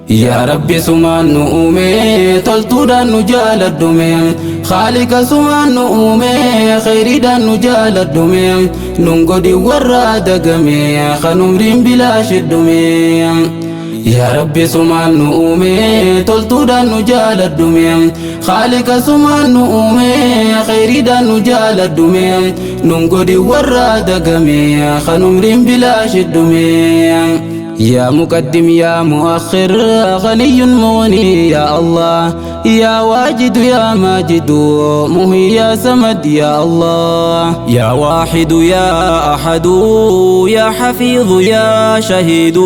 يا ربي سمان نؤمي تلتودان نجال الدمين خالق سمان نؤمي خيري دان نجال الدمين ننقدي وراد قمي خنمرين بلاش الدمين يا ربي سمان نؤمي تلتودان نجال الدمين خالق سمان نؤمي خيري دان نجال الدمين ننقدي وراد قمي خنمرين بلاش الدمين يا مقدم يا مؤخر غني مغني يا الله يا واجد يا ماجد مهي يا سمد يا الله يا واحد يا أحد يا حفيظ يا شهيد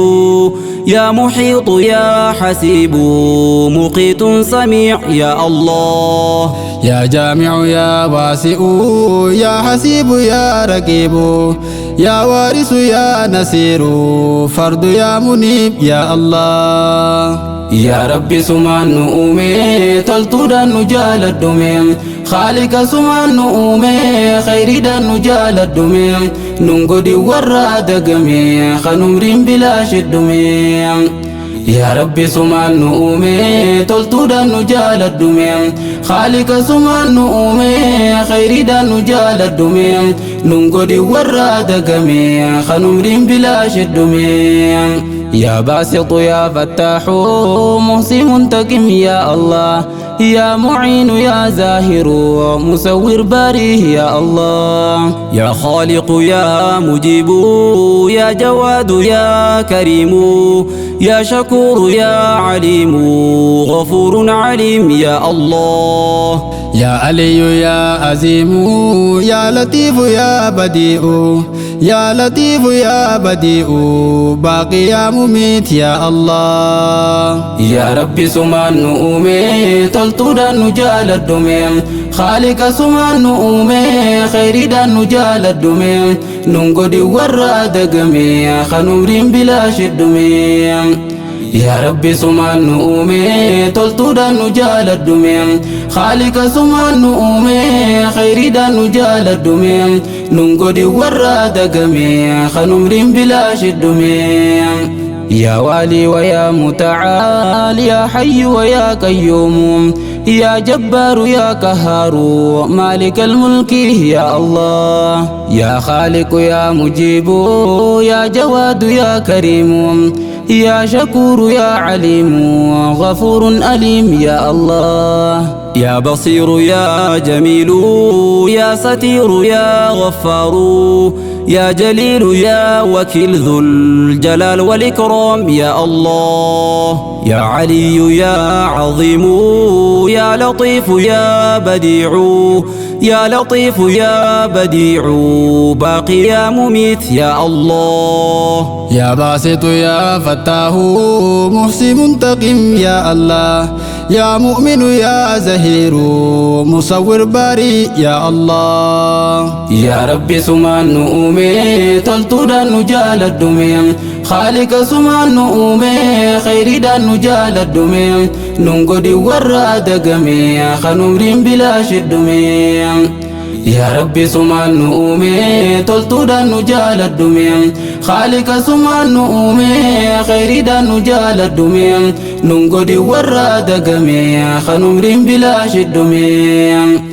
يا محيط يا حسيب مقيت سميع يا الله يا جامع يا واسع يا حسيب يا رقيب يا وارث يا نسير فرد يا منيب يا الله يا ربي سمان نؤمي تلتودان نجال الدمين خالق سمان نؤمي خيري دان نجال الدمين ننقدي وراد قمي خنمرين بلاش الدمين يا ربي سمان نؤمي تلتودان نجال الدمين خالق سمان نؤمي خيري دان نجال الدمين ننقدي وراد قمي خنمرين بلاش الدمين يا باسط يا فتاح محسن منتقم يا الله يا معين يا زاهر مسور باريه يا الله يا خالق يا مجيب يا جواد يا كريم يا شكور يا عليم غفور عليم يا الله يا علي يا عظيم يا لطيف يا بديع يا لطيف يا بديع باقي يا مميت يا الله يا ربي سمان نؤمي تلتودان نجال الدمين خالق سمان نؤمي خيري دان نجال الدمين ننقدي وراد قمي خنمرين بلاش الدمين يا ربي سمان نؤمي تلتودان نجال الدمين خالق سمان نؤمي خيري دان نجال الدمين ننقدي وراد قمي خنمرين بلاش الدمين يا والي ويا متعال يا حي ويا قيوم يا جبار يا قهار مالك الملك يا الله يا خالق يا مجيب يا جواد يا كريم يا شكور يا عليم غفور أليم يا الله يا بصير يا جميل يا ستير يا غفار يا جليل يا وكيل ذو الجلال والإكرام يا الله يا علي يا عظيم يا لطيف يا بديع يا لطيف يا بديع باقي يا مميت يا الله يا باسط يا فتاه محسن منتقم يا الله يا مؤمن يا زهير مصور باري يا الله يا ربي سمان نؤمي تلتودان نجال الدمين خالق سمان نؤمي خيري دان نجال الدمين ننقدي وراد قمي خنمرين بلاش الدمين يا ربي سمان نؤمي تلتودان نجال الدمين خالق سمان نؤمي خيري دان نجال الدمين ننقدي وراد قمي خنمرين بلاش الدمين